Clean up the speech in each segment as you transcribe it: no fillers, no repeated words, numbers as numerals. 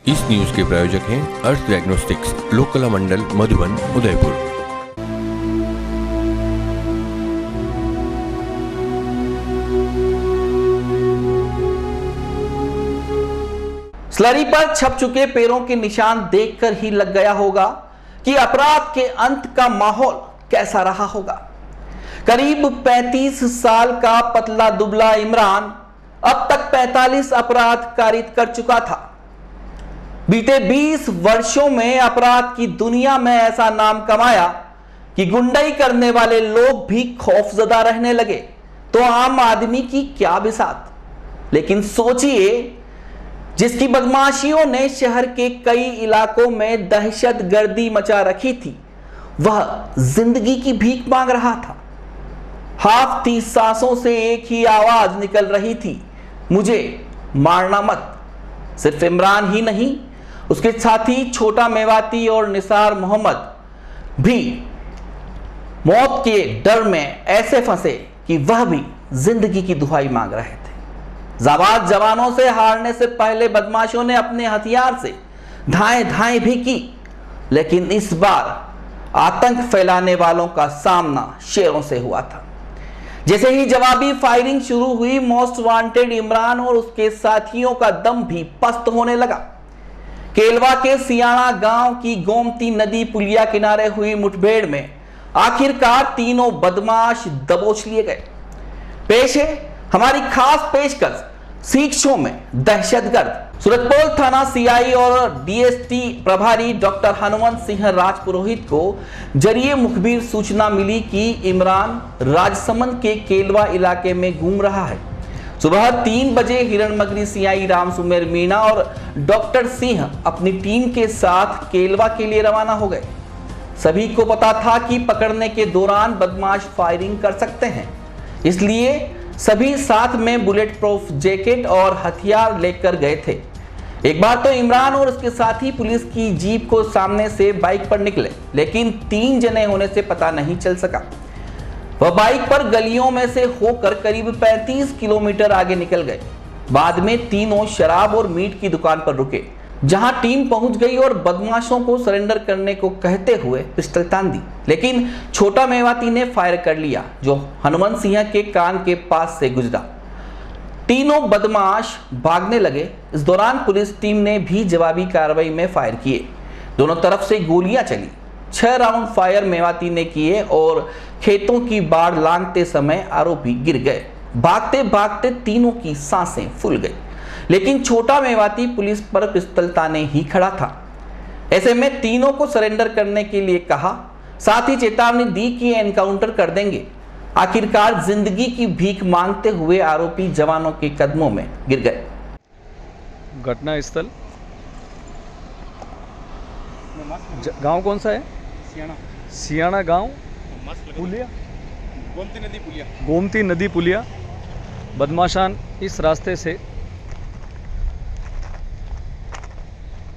इस न्यूज के प्रायोजक हैं अर्थ डायग्नोस्टिक्स, लोकला मंडल, मधुबन, उदयपुर। स्लरी पर छप चुके पैरों के निशान देखकर ही लग गया होगा कि अपराध के अंत का माहौल कैसा रहा होगा। करीब 35 साल का पतला दुबला इमरान अब तक 45 अपराध कारित कर चुका था। बीते 20 वर्षों में अपराध की दुनिया में ऐसा नाम कमाया कि गुंडाई करने वाले लोग भी खौफजदा रहने लगे तो आम आदमी की क्या बिसात। लेकिन सोचिए, जिसकी बदमाशियों ने शहर के कई इलाकों में दहशतगर्दी मचा रखी थी, वह जिंदगी की भीख मांग रहा था। हाफती सांसों से एक ही आवाज निकल रही थी, मुझे मारना मत। सिर्फ इमरान ही नहीं, उसके साथी छोटा मेवाती और निसार मोहम्मद भी मौत के डर में ऐसे फंसे कि वह भी जिंदगी की दुहाई मांग रहे थे। जाबाज जवानों से हारने से पहले बदमाशों ने अपने हथियार से धाएं भी की, लेकिन इस बार आतंक फैलाने वालों का सामना शेरों से हुआ था। जैसे ही जवाबी फायरिंग शुरू हुई, मोस्ट वांटेड इमरान और उसके साथियों का दम भी पस्त होने लगा। केलवा के सियाणा गांव की गोमती नदी पुलिया किनारे हुई मुठभेड़ में आखिरकार तीनों बदमाश दबोच लिए गए। पेश है हमारी खास पेशकश, सीख शो में दहशतगर्द। सूरजपोल थाना सीआई और डीएसटी प्रभारी डॉक्टर हनुमंत सिंह राजपुरोहित को जरिए मुखबिर सूचना मिली कि इमरान राजसमंद के केलवा इलाके में घूम रहा है। सुबह 3 बजे हिरणमगरी सीआई राम सुमेर मीणा और डॉक्टर सिंह अपनी टीम के साथ केलवा के लिए रवाना हो गए। सभी को पता था कि पकड़ने के दौरान बदमाश फायरिंग कर सकते हैं, इसलिए सभी साथ में बुलेट प्रूफ जैकेट और हथियार लेकर गए थे। एक बार तो इमरान और उसके साथी पुलिस की जीप को सामने से बाइक पर निकले, लेकिन 3 जने होने से पता नहीं चल सका। वह बाइक पर गलियों में से होकर करीब 35 किलोमीटर आगे निकल गए। बाद में तीनों शराब और मीट की दुकान पर रुके, जहां टीम पहुंच गई और बदमाशों को सरेंडर करने को कहते हुए पिस्टल तान दी, लेकिन छोटा मेवाती ने फायर कर लिया, जो हनुमंत सिंह के कान के पास से गुजरा। तीनों बदमाश भागने लगे। इस दौरान पुलिस टीम ने भी जवाबी कार्रवाई में फायर किए। दोनों तरफ से गोलियां चली। 6 राउंड फायर मेवाती ने किए और खेतों की बाड़ लांघते समय आरोपी गिर गए। भागते भागते तीनों की सांसें फूल गई, लेकिन छोटा मेवाती पुलिस पर पिस्तौल ताने ही खड़ा था। ऐसे में तीनों को सरेंडर करने के लिए कहा, साथ ही चेतावनी दी कि एनकाउंटर कर देंगे। आखिरकार जिंदगी की भीख मांगते हुए आरोपी जवानों के कदमों में गिर गए। घटना स्थल गांव कौन सा है? सियाणा गांव, पुलिया, गोमती नदी पुलिया। बदमाशान इस रास्ते से,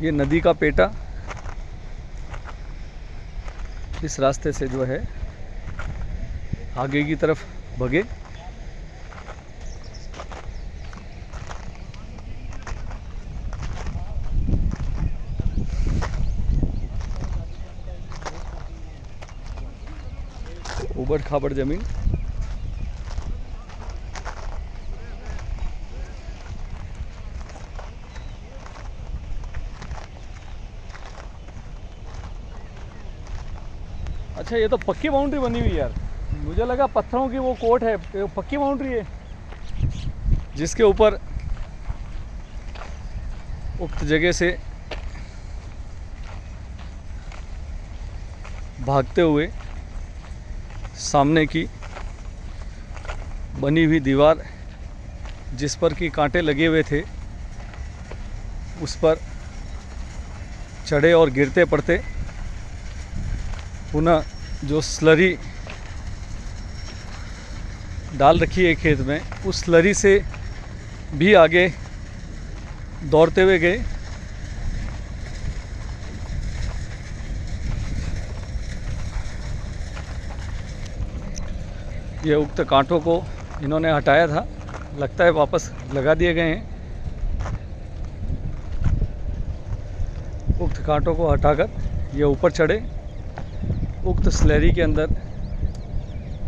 ये नदी का पेटा, इस रास्ते से जो है आगे की तरफ भगे। उबड़ खाबड़ जमीन, अच्छा ये तो पक्की बाउंड्री बनी हुई है यार। मुझे लगा पत्थरों की वो कोट है, ये पक्की बाउंड्री है जिसके ऊपर उक्त जगह से भागते हुए सामने की बनी हुई दीवार, जिस पर कि कांटे लगे हुए थे, उस पर चढ़े और गिरते पड़ते। पुनः जो स्लरी डाल रखी है खेत में, उस स्लरी से भी आगे दौड़ते हुए गए। ये उक्त कांटों को इन्होंने हटाया था, लगता है वापस लगा दिए गए हैं। उक्त कांटों को हटाकर ये ऊपर चढ़े। उक्त स्लैरी के अंदर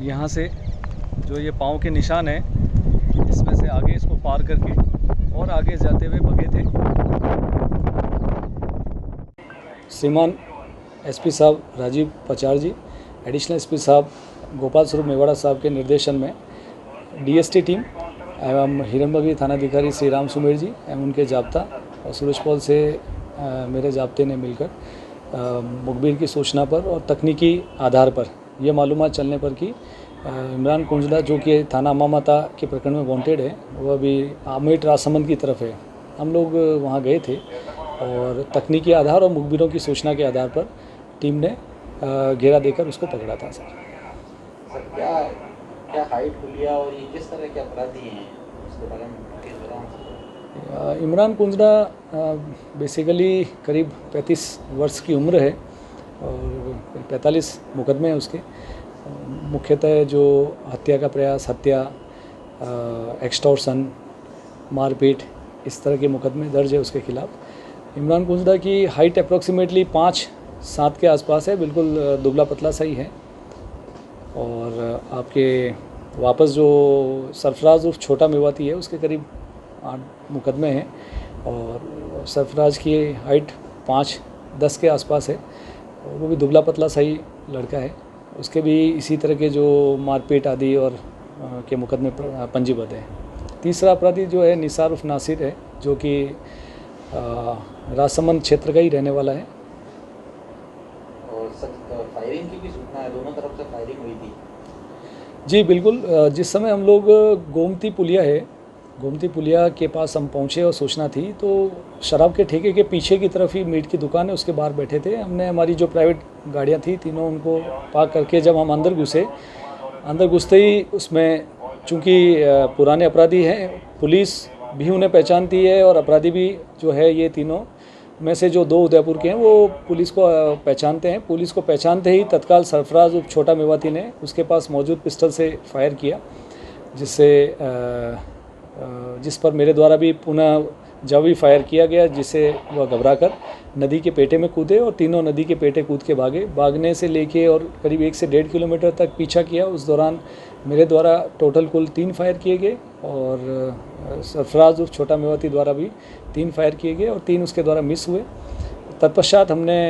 यहाँ से जो ये पाँव के निशान हैं, इसमें से आगे इसको पार करके और आगे जाते हुए भगे थे। श्रीमान एसपी साहब राजीव पचार जी, एडिशनल एसपी साहब गोपाल स्वरूप मेवाड़ा साहब के निर्देशन में डीएसटी टीम एवं हिरनबगड़ी थानाधिकारी श्री राम सुमेर जी एवं उनके जाब्ता और सूरजपोल से मेरे जाब्ते ने मिलकर मुखबिर की सूचना पर और तकनीकी आधार पर यह मालूमात चलने पर कि इमरान कुंजड़ा जो कि थाना अमामता के प्रकरण में वांटेड है, वह अभी आमेट राजसमंद की तरफ है। हम लोग वहां गए थे और तकनीकी आधार और मुखबिरों की सूचना के आधार पर टीम ने घेरा देकर उसको पकड़ा था। सर क्या हाइट हुलिया और ये किस तरह के अपराधी हैं, उसके बारे में इमरान कुंजड़ा बेसिकली करीब 35 वर्ष की उम्र है और 45 मुकदमे हैं उसके। मुख्यतः जो हत्या का प्रयास, हत्या, एक्सटॉर्शन, मारपीट, इस तरह के मुकदमे दर्ज है उसके खिलाफ। इमरान कुंजड़ा की हाइट अप्रॉक्सीमेटली 5'7" के आसपास है, बिल्कुल दुबला पतला सही है। और आपके वापस जो सरफराज उर्फ छोटा मेवाती है, उसके करीब 8 मुकदमे हैं और सरफराज की हाइट 5'10" के आसपास है और वो भी दुबला पतला सही लड़का है। उसके भी इसी तरह के जो मारपीट आदि और के मुकदमे पंजीबद्ध हैं। तीसरा अपराधी जो है निसार उर्फ नासिर है, जो कि राजसमंद क्षेत्र का ही रहने वाला है। और फायरिंग की भी सूचना है, दोनों तरफ से फायरिंग हुई थी। जी बिल्कुल, जिस समय हम लोग गोमती पुलिया है, गोमती पुलिया के पास हम पहुंचे और सूचना थी तो शराब के ठेके के पीछे की तरफ ही मीट की दुकान है, उसके बाहर बैठे थे। हमने हमारी जो प्राइवेट गाड़ियां थी तीनों, उनको पार्क करके जब हम अंदर घुसते ही उसमें चूंकि पुराने अपराधी हैं, पुलिस भी उन्हें पहचानती है और अपराधी भी जो है, ये तीनों में से जो 2 उदयपुर के हैं वो पुलिस को पहचानते हैं। पुलिस को पहचानते ही तत्काल सरफराज उर्फ छोटा मेवाती ने उसके पास मौजूद पिस्टल से फायर किया, जिस पर मेरे द्वारा भी पुनः जब भी फायर किया गया, जिससे वह घबराकर नदी के पेटे में कूदे और तीनों नदी के पेटे कूद के भागे। भागने से लेके और करीब 1 से 1.5 किलोमीटर तक पीछा किया। उस दौरान मेरे द्वारा टोटल कुल 3 फायर किए गए और सरफराज उर्फ छोटा मेवाती द्वारा भी 3 फायर किए गए और 3 उसके द्वारा मिस हुए। तत्पश्चात हमने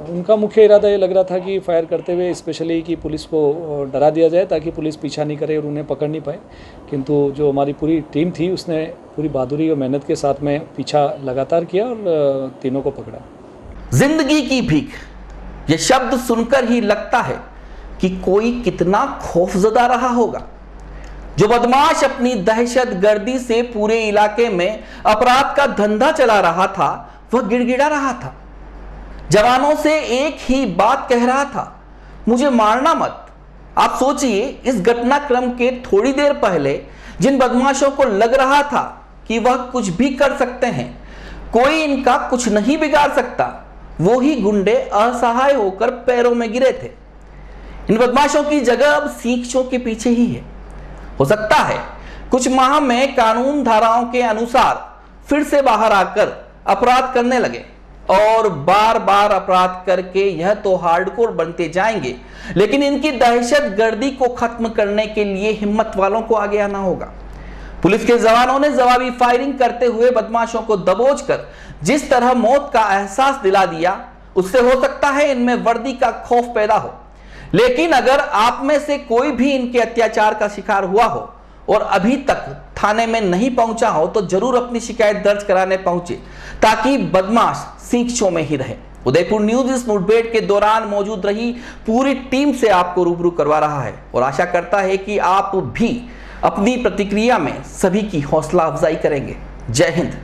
उनका मुख्य इरादा ये लग रहा था कि फायर करते हुए स्पेशली कि पुलिस को डरा दिया जाए ताकि पुलिस पीछा नहीं करे और उन्हें पकड़ नहीं पाए, किंतु जो हमारी पूरी टीम थी उसने पूरी बहादुरी और मेहनत के साथ में पीछा लगातार किया और तीनों को पकड़ा। जिंदगी की भीख, ये शब्द सुनकर ही लगता है कि कोई कितना खौफजदा रहा होगा। जो बदमाश अपनी दहशत गर्दी से पूरे इलाके में अपराध का धंधा चला रहा था, वह गिड़गिड़ा रहा था। जवानों से एक ही बात कह रहा था, मुझे मारना मत। आप सोचिए, इस घटनाक्रम के थोड़ी देर पहले जिन बदमाशों को लग रहा था कि वह कुछ भी कर सकते हैं, कोई इनका कुछ नहीं बिगाड़ सकता, वो ही गुंडे असहाय होकर पैरों में गिरे थे। इन बदमाशों की जगह अब सीखचों के पीछे ही है। हो सकता है कुछ माह में कानून धाराओं के अनुसार फिर से बाहर आकर अपराध करने लगे और बार बार अपराध करके यह तो हार्डकोर बनते जाएंगे, लेकिन इनकी दहशत गर्दी को खत्म करने के लिए हिम्मत वालों को आगे आना होगा। पुलिस के जवानों ने जवाबी फायरिंग करते हुए बदमाशों को दबोचकर जिस तरह मौत का एहसास दिला दिया, उससे हो सकता है इनमें वर्दी का खौफ पैदा हो। लेकिन अगर आप में से कोई भी इनके अत्याचार का शिकार हुआ हो और अभी तक थाने में नहीं पहुंचा हो, तो जरूर अपनी शिकायत दर्ज कराने पहुंचे, ताकि बदमाश सीखचों में ही रहे। उदयपुर न्यूज इस मुठभेड़ के दौरान मौजूद रही पूरी टीम से आपको रूबरू करवा रहा है और आशा करता है कि आप भी अपनी प्रतिक्रिया में सभी की हौसला अफजाई करेंगे। जय हिंद।